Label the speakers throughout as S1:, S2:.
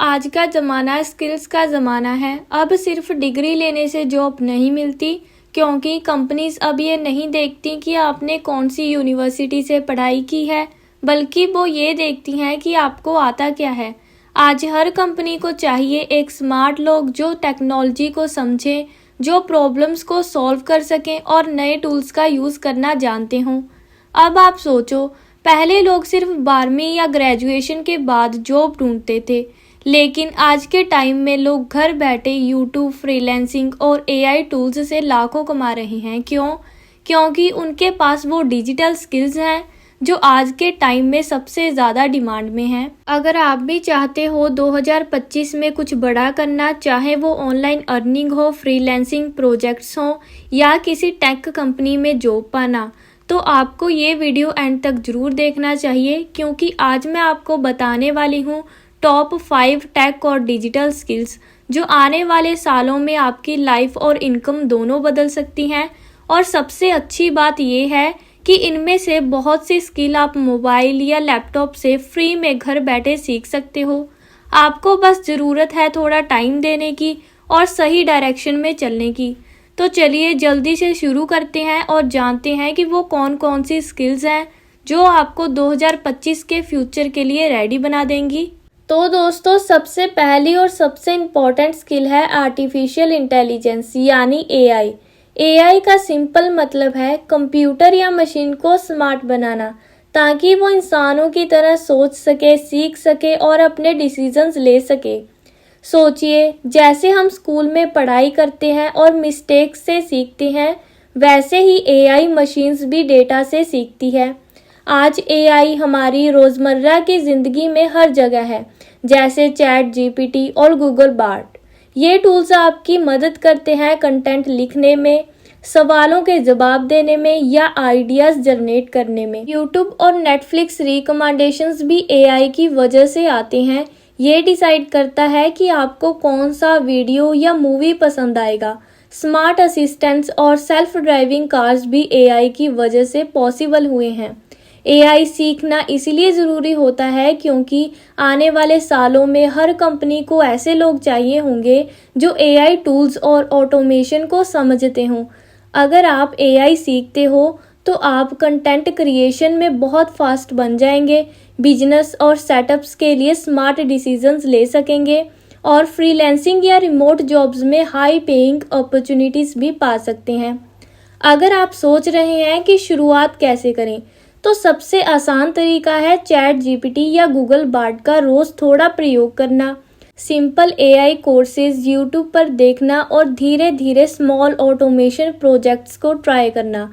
S1: आज का ज़माना स्किल्स का ज़माना है। अब सिर्फ डिग्री लेने से जॉब नहीं मिलती, क्योंकि कंपनीज अब ये नहीं देखती कि आपने कौन सी यूनिवर्सिटी से पढ़ाई की है, बल्कि वो ये देखती हैं कि आपको आता क्या है। आज हर कंपनी को चाहिए एक स्मार्ट लोग जो टेक्नोलॉजी को समझें, जो प्रॉब्लम्स को सॉल्व कर सकें और नए टूल्स का यूज़ करना जानते हों। अब आप सोचो, पहले लोग सिर्फ 12वीं या ग्रेजुएशन के बाद जॉब ढूंढते थे, लेकिन आज के टाइम में लोग घर बैठे यूट्यूब, फ्रीलांसिंग और एआई टूल्स से लाखों कमा रहे हैं। क्यों? क्योंकि उनके पास वो डिजिटल स्किल्स हैं जो आज के टाइम में सबसे ज़्यादा डिमांड में हैं। अगर आप भी चाहते हो 2025 में कुछ बड़ा करना, चाहे वो ऑनलाइन अर्निंग हो, फ्रीलांसिंग प्रोजेक्ट्स हो या किसी टेक कंपनी में जॉब पाना, तो आपको ये वीडियो एंड तक जरूर देखना चाहिए, क्योंकि आज मैं आपको बताने वाली हूँ टॉप 5 टेक और डिजिटल स्किल्स जो आने वाले सालों में आपकी लाइफ और इनकम दोनों बदल सकती हैं। और सबसे अच्छी बात ये है कि इनमें से बहुत सी स्किल आप मोबाइल या लैपटॉप से फ्री में घर बैठे सीख सकते हो। आपको बस ज़रूरत है थोड़ा टाइम देने की और सही डायरेक्शन में चलने की। तो चलिए जल्दी से शुरू करते हैं और जानते हैं कि वो कौन कौन सी स्किल्स हैं जो आपको 2025 के फ्यूचर के लिए रेडी बना देंगी। तो दोस्तों, सबसे पहली और सबसे इम्पोर्टेंट स्किल है आर्टिफिशियल इंटेलिजेंस यानी एआई। एआई का सिंपल मतलब है कंप्यूटर या मशीन को स्मार्ट बनाना, ताकि वो इंसानों की तरह सोच सके, सीख सके और अपने डिसीजंस ले सके। सोचिए, जैसे हम स्कूल में पढ़ाई करते हैं और मिस्टेक्स से सीखते हैं, वैसे ही एआई मशीन्स भी डेटा से सीखती है। आज एआई हमारी रोज़मर्रा की ज़िंदगी में हर जगह है, जैसे चैट जीपीटी और गूगल बार्ड। ये टूल्स आपकी मदद करते हैं कंटेंट लिखने में, सवालों के जवाब देने में या आइडियाज़ जनरेट करने में। यूट्यूब और नेटफ्लिक्स रिकमेंडेशंस भी एआई की वजह से आते हैं। ये डिसाइड करता है कि आपको कौन सा वीडियो या मूवी पसंद आएगा। स्मार्ट असिस्टेंट्स और सेल्फ ड्राइविंग कार्स भी एआई की वजह से पॉसिबल हुए हैं। एआई सीखना इसलिए ज़रूरी होता है क्योंकि आने वाले सालों में हर कंपनी को ऐसे लोग चाहिए होंगे जो एआई टूल्स और ऑटोमेशन को समझते हों। अगर आप एआई सीखते हो तो आप कंटेंट क्रिएशन में बहुत फास्ट बन जाएंगे, बिजनेस और सेटअप्स के लिए स्मार्ट डिसीजंस ले सकेंगे और फ्रीलांसिंग या रिमोट जॉब्स में हाई पेइंग अपॉर्चुनिटीज़ भी पा सकते हैं। अगर आप सोच रहे हैं कि शुरुआत कैसे करें, तो सबसे आसान तरीका है चैट जीपीटी या गूगल बार्ड का रोज़ थोड़ा प्रयोग करना। सिंपल एआई कोर्सेज यूट्यूब पर देखना और धीरे धीरे स्मॉल ऑटोमेशन प्रोजेक्ट्स को ट्राई करना।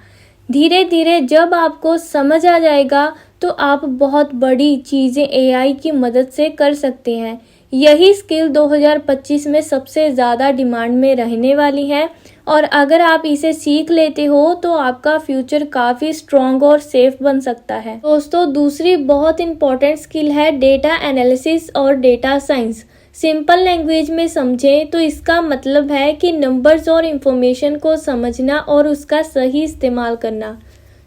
S1: धीरे धीरे जब आपको समझ आ जाएगा तो आप बहुत बड़ी चीज़ें एआई की मदद से कर सकते हैं। यही स्किल 2025 में सबसे ज़्यादा डिमांड में रहने वाली है और अगर आप इसे सीख लेते हो तो आपका फ्यूचर काफ़ी स्ट्रॉन्ग और सेफ बन सकता है। दोस्तों, दूसरी बहुत इंपॉर्टेंट स्किल है डेटा एनालिसिस और डेटा साइंस। सिंपल लैंग्वेज में समझें तो इसका मतलब है कि नंबर्स और इन्फॉर्मेशन को समझना और उसका सही इस्तेमाल करना।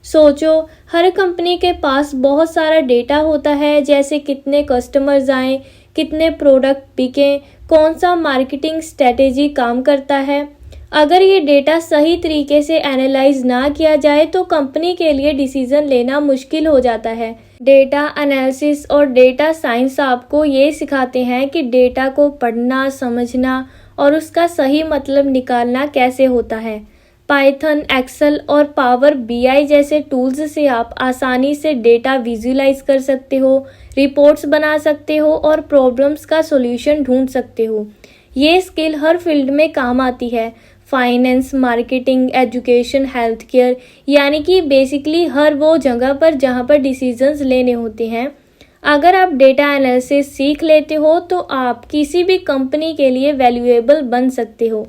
S1: सोचो, हर कंपनी के पास बहुत सारा डेटा होता है, जैसे कितने कस्टमर्स आए, कितने प्रोडक्ट बिके, कौन सा मार्केटिंग स्ट्रेटेजी काम करता है। अगर ये डेटा सही तरीके से एनालाइज ना किया जाए तो कंपनी के लिए डिसीजन लेना मुश्किल हो जाता है। डेटा एनालिसिस और डेटा साइंस आपको ये सिखाते हैं कि डेटा को पढ़ना, समझना और उसका सही मतलब निकालना कैसे होता है। पाइथन, एक्सेल और पावर बीआई जैसे टूल्स से आप आसानी से डेटा विजुलाइज कर सकते हो, रिपोर्ट्स बना सकते हो और प्रॉब्लम्स का सॉल्यूशन ढूंढ सकते हो। ये स्किल हर फील्ड में काम आती है, finance, marketing, education, health care, यानी कि बेसिकली हर वो जगह पर जहाँ पर डिसीजंस लेने होते हैं। अगर आप डेटा एनालिसिस सीख लेते हो तो आप किसी भी कंपनी के लिए वैल्यूएबल बन सकते हो।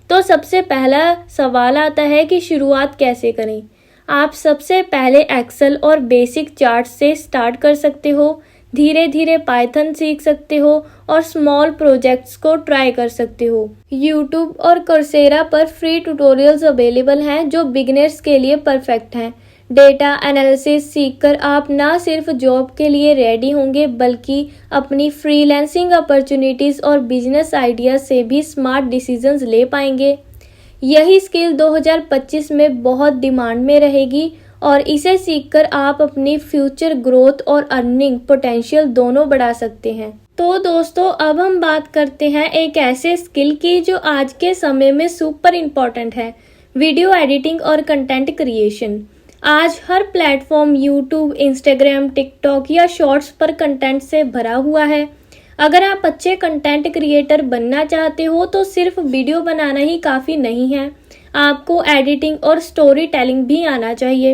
S1: तो सबसे पहला सवाल आता है कि शुरुआत कैसे करें। आप सबसे पहले एक्सेल और बेसिक चार्ट से स्टार्ट कर सकते हो। धीरे धीरे पाइथन सीख सकते हो और स्मॉल प्रोजेक्ट्स को ट्राई कर सकते हो। यूट्यूब और कोर्सेरा पर फ्री ट्यूटोरियल्स अवेलेबल हैं जो बिगिनर्स के लिए परफेक्ट हैं। डेटा एनालिसिस सीखकर आप न सिर्फ जॉब के लिए रेडी होंगे बल्कि अपनी फ्रीलांसिंग अपॉर्चुनिटीज़ और बिजनेस आइडियाज से भी स्मार्ट डिसीजंस ले पाएंगे। यही स्किल 2025 में बहुत डिमांड में रहेगी और इसे सीखकर आप अपनी फ्यूचर ग्रोथ और अर्निंग पोटेंशियल दोनों बढ़ा सकते हैं। तो दोस्तों, अब हम बात करते हैं एक ऐसे स्किल की जो आज के समय में सुपर इम्पोर्टेंट है, वीडियो एडिटिंग और कंटेंट क्रिएशन। आज हर प्लेटफॉर्म यूट्यूब, इंस्टाग्राम, टिकटॉक या शॉर्ट्स पर कंटेंट से भरा हुआ है। अगर आप अच्छे कंटेंट क्रिएटर बनना चाहते हो तो सिर्फ वीडियो बनाना ही काफ़ी नहीं है, आपको एडिटिंग और स्टोरी टेलिंग भी आना चाहिए।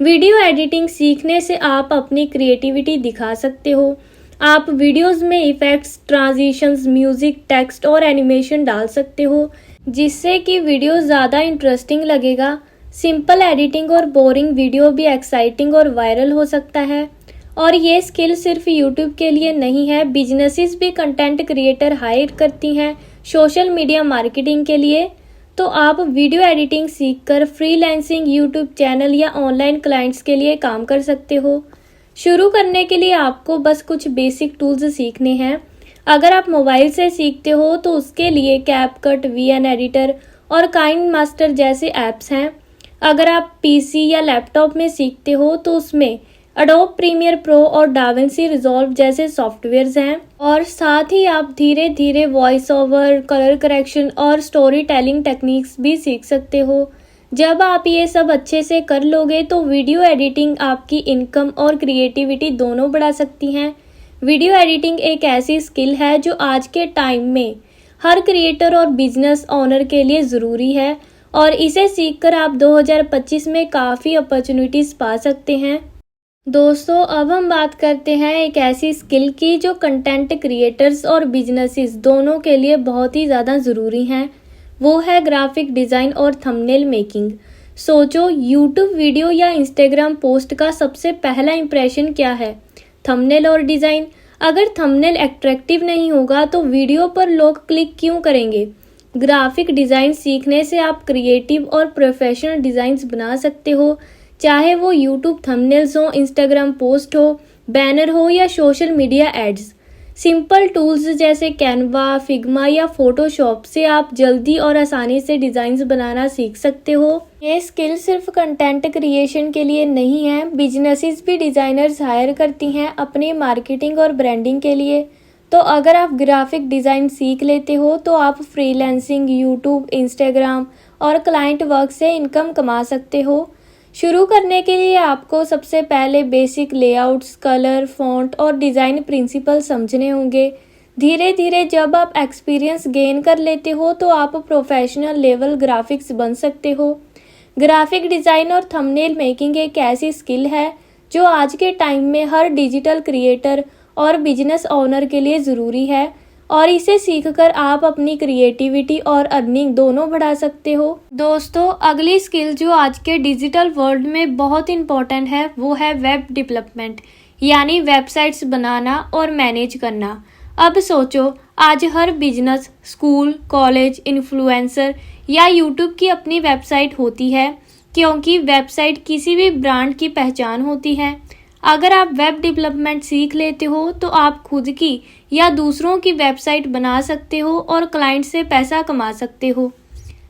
S1: वीडियो एडिटिंग सीखने से आप अपनी क्रिएटिविटी दिखा सकते हो। आप वीडियोस में इफेक्ट्स, ट्रांजिशंस, म्यूजिक, टेक्स्ट और एनिमेशन डाल सकते हो जिससे कि वीडियो ज़्यादा इंटरेस्टिंग लगेगा। सिंपल एडिटिंग और बोरिंग वीडियो भी एक्साइटिंग और वायरल हो सकता है। और ये स्किल सिर्फ यूट्यूब के लिए नहीं है, बिजनेसेस भी कंटेंट क्रिएटर हायर करती हैं सोशल मीडिया मार्केटिंग के लिए। तो आप वीडियो एडिटिंग सीखकर फ्रीलांसिंग, यूट्यूब चैनल या ऑनलाइन क्लाइंट्स के लिए काम कर सकते हो। शुरू करने के लिए आपको बस कुछ बेसिक टूल्स सीखने हैं। अगर आप मोबाइल से सीखते हो तो उसके लिए कैपकट, वीएन एडिटर और काइन मास्टर जैसे ऐप्स हैं। अगर आप पीसी या लैपटॉप में सीखते हो तो उसमें एडोब प्रीमियर प्रो और डाविंसी रिजॉल्व जैसे सॉफ्टवेयर्स हैं। और साथ ही आप धीरे धीरे वॉइस ओवर, कलर करेक्शन और स्टोरी टेलिंग टेक्निक्स भी सीख सकते हो। जब आप ये सब अच्छे से कर लोगे तो वीडियो एडिटिंग आपकी इनकम और क्रिएटिविटी दोनों बढ़ा सकती हैं। वीडियो एडिटिंग एक ऐसी स्किल है जो आज के टाइम में हर क्रिएटर और बिजनेस ओनर के लिए ज़रूरी है और इसे सीखकर आप 2025 में काफ़ी अपॉर्चुनिटीज़ पा सकते हैं। दोस्तों, अब हम बात करते हैं एक ऐसी स्किल की जो कंटेंट क्रिएटर्स और बिजनेसेस दोनों के लिए बहुत ही ज़्यादा ज़रूरी हैं। वो है ग्राफिक डिज़ाइन और थंबनेल मेकिंग। सोचो, यूट्यूब वीडियो या इंस्टाग्राम पोस्ट का सबसे पहला इंप्रेशन क्या है? थंबनेल और डिज़ाइन। अगर थंबनेल अट्रैक्टिव नहीं होगा तो वीडियो पर लोग क्लिक क्यों करेंगे? ग्राफिक डिज़ाइन सीखने से आप क्रिएटिव और प्रोफेशनल डिज़ाइंस बना सकते हो, चाहे वो यूट्यूब थंबनेल्स हो, इंस्टाग्राम पोस्ट हो, बैनर हो या social media ads. Simple tools जैसे कैनवा, फिग्मा या फोटोशॉप से आप जल्दी और आसानी से डिज़ाइंस बनाना सीख सकते हो। ये स्किल सिर्फ कंटेंट क्रिएशन के लिए नहीं है, बिजनेसेस भी डिज़ाइनर्स हायर करती हैं अपनी मार्केटिंग और ब्रांडिंग के लिए। तो अगर आप ग्राफिक डिज़ाइन सीख लेते हो तो आप फ्रीलांसिंग, यूट्यूब, इंस्टाग्राम और क्लाइंट वर्क से इनकम कमा सकते हो। शुरू करने के लिए आपको सबसे पहले बेसिक लेआउट्स, कलर, फॉन्ट और डिज़ाइन प्रिंसिपल समझने होंगे। धीरे धीरे जब आप एक्सपीरियंस गेन कर लेते हो तो आप प्रोफेशनल लेवल ग्राफिक्स बन सकते हो। ग्राफिक डिज़ाइन और थंबनेल मेकिंग एक ऐसी स्किल है जो आज के टाइम में हर डिजिटल क्रिएटर और बिजनेस ओनर के लिए ज़रूरी है और इसे सीखकर आप अपनी क्रिएटिविटी और अर्निंग दोनों बढ़ा सकते हो। दोस्तों, अगली स्किल जो आज के डिजिटल वर्ल्ड में बहुत इम्पोर्टेंट है वो है वेब डेवलपमेंट, यानी वेबसाइट्स बनाना और मैनेज करना। अब सोचो, आज हर बिजनेस, स्कूल, कॉलेज, इन्फ्लुएंसर या यूट्यूब की अपनी वेबसाइट होती है क्योंकि वेबसाइट किसी भी ब्रांड की पहचान होती है। अगर आप वेब डेवलपमेंट सीख लेते हो तो आप खुद की या दूसरों की वेबसाइट बना सकते हो और क्लाइंट से पैसा कमा सकते हो।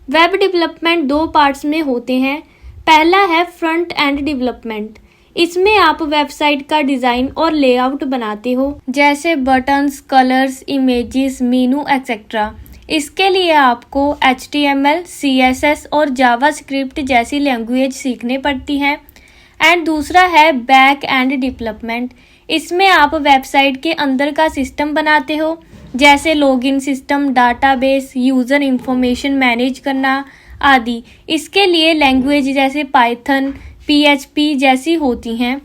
S1: वेब डेवलपमेंट 2 पार्ट्स में होते हैं। पहला है फ्रंट एंड डेवलपमेंट। इसमें आप वेबसाइट का डिज़ाइन और लेआउट बनाते हो, जैसे बटन्स, कलर्स, इमेजेस, मेनू एक्सेट्रा। इसके लिए आपको HTML, CSS और जावास्क्रिप्ट जैसी लैंग्वेज सीखने पड़ती हैं। एंड दूसरा है बैक एंड डेवलपमेंट। इसमें आप वेबसाइट के अंदर का सिस्टम बनाते हो, जैसे login system, database, user information manage करना आदि। इसके लिए लैंग्वेज जैसे पाइथन, PHP जैसी होती हैं।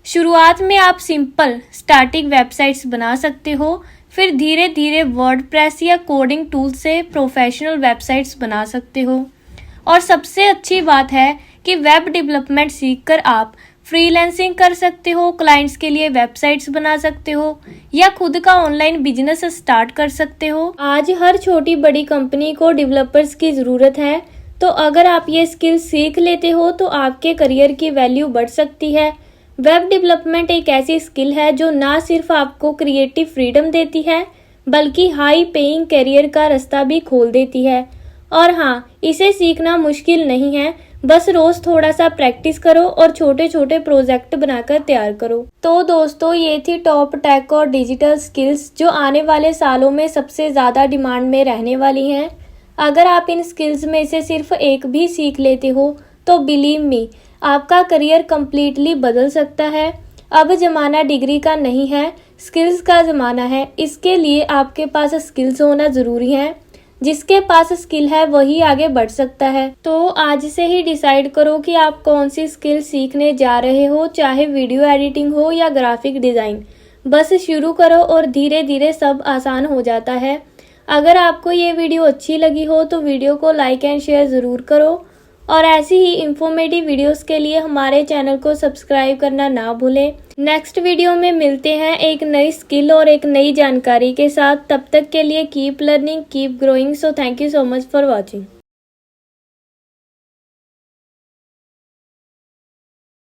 S1: शुरुआत में आप सिंपल स्टैटिक वेबसाइट्स बना सकते हो, फिर धीरे धीरे वर्डप्रेस या कोडिंग टूल से प्रोफेशनल वेबसाइट्स बना सकते हो। और सबसे अच्छी बात है कि वेब डेवलपमेंट सीखकर आप फ्रीलांसिंग कर सकते हो, क्लाइंट्स के लिए वेबसाइट्स बना सकते हो या खुद का ऑनलाइन बिजनेस स्टार्ट कर सकते हो। आज हर छोटी बड़ी कंपनी को डेवलपर्स की ज़रूरत है, तो अगर आप ये स्किल सीख लेते हो तो आपके करियर की वैल्यू बढ़ सकती है। वेब डेवलपमेंट एक ऐसी स्किल है जो ना सिर्फ आपको क्रिएटिव फ्रीडम देती है बल्कि हाई पेइंग करियर का रास्ता भी खोल देती है। और हाँ, इसे सीखना मुश्किल नहीं है, बस रोज थोड़ा सा प्रैक्टिस करो और छोटे छोटे प्रोजेक्ट बनाकर तैयार करो। तो दोस्तों, ये थी टॉप टेक और डिजिटल स्किल्स जो आने वाले सालों में सबसे ज़्यादा डिमांड में रहने वाली हैं। अगर आप इन स्किल्स में से सिर्फ एक भी सीख लेते हो तो बिलीव मी, आपका करियर कम्प्लीटली बदल सकता है। अब ज़माना डिग्री का नहीं है, स्किल्स का ज़माना है। इसके लिए आपके पास स्किल्स होना ज़रूरी है। जिसके पास स्किल है वही आगे बढ़ सकता है। तो आज से ही डिसाइड करो कि आप कौन सी स्किल सीखने जा रहे हो, चाहे वीडियो एडिटिंग हो या ग्राफिक डिज़ाइन। बस शुरू करो और धीरे धीरे सब आसान हो जाता है। अगर आपको ये वीडियो अच्छी लगी हो तो वीडियो को लाइक एंड शेयर ज़रूर करो और ऐसी ही इंफॉर्मेटिव वीडियोस के लिए हमारे चैनल को सब्सक्राइब करना ना भूलें। नेक्स्ट वीडियो में मिलते हैं एक नई स्किल और एक नई जानकारी के साथ। तब तक के लिए keep learning, keep growing. So thank you so much for watching.